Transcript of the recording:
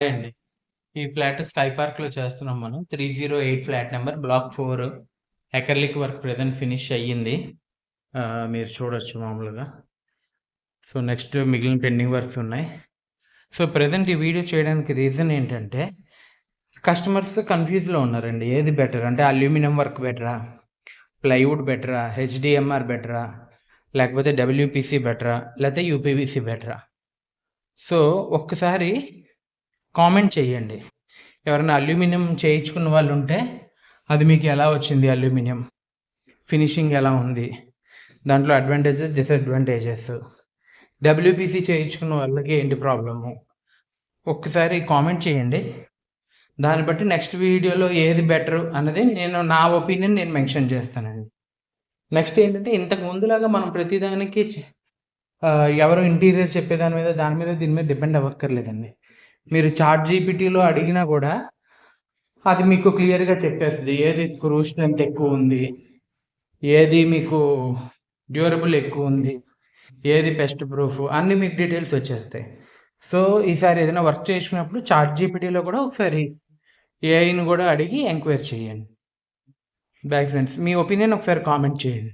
అండి. ఈ flat sky పార్క్‌లో చేస్తున్నాం మనం. 308 flat number block 4 acrylic work present finish అయ్యింది. మీరు చూడొచ్చు మామూలుగా. సో, నెక్స్ట్ మిగిలిన పెండింగ్ వర్క్స్ ఉన్నాయి. సో, ప్రెజెంట్ ఈ వీడియో చేయడానికి రీజన్ ఏంటంటే, కస్టమర్స్ కన్‌ఫ్యూజ్‌లో ఉన్నారండి. ఏది బెటర్ అంటే అల్యూమినియం వర్క్ బెటరా? ప్లైవుడ్ బెటరా? హెచ్‌డీఎంఆర్ బెటరా? లేకపోతే డబ్ల్యూపీసీ బెటరా? లేతే యూపీవీసీ బెటరా? సో, ఒక్కసారి కామెంట్ చేయండి. ఎవరైనా అల్యూమినియం చేయించుకున్న వాళ్ళుంటే, అది మీకు ఎలా వచ్చింది అల్యూమినియం? ఫినిషింగ్ ఎలా ఉంది? దాంట్లో అడ్వాంటేజెస్, డిసడ్వాంటేజెస్. డబ్ల్యూపీసీ చేయించుకున్న వాళ్ళకి ఏంటి ప్రాబ్లము? ఒక్కసారి కామెంట్ చేయండి. దాన్ని బట్టి నెక్స్ట్ వీడియోలో ఏది బెటరు అన్నది నా ఒపీనియన్ నేను మెన్షన్ చేస్తానండి. నెక్స్ట్ ఏంటంటే, ఇంతకు ముందులాగా మనం ప్రతిదానికి ఎవరో ఇంటీరియర్ చెప్పేదాని మీద, దీని మీద డిపెండ్ అవ్వక్కర్లేదండి. మీరు చాట్ జీపీటీలో అడిగినా కూడా అది మీకు క్లియర్‌గా చెప్పేస్తది. ఏది స్క్రూ స్ట్రెంత్ ఎక్కువుంది, ఏది మీకు డ్యూరబుల్ ఎక్కువుంది, ఏది పెస్ట్ ప్రూఫ్ అన్నీ మీకు డీటెయిల్స్ వచ్చేస్తాయి. సో, ఈసారి ఏదైనా వర్క్ చేసుకున్నప్పుడు చాట్ జీపీటీలో కూడా ఒకసారి ఏఐని కూడా అడిగి ఎంక్వైరీ చేయండి. Bye friends. మీ ఒపీనియన్ ఒకసారి కామెంట్ చేయండి.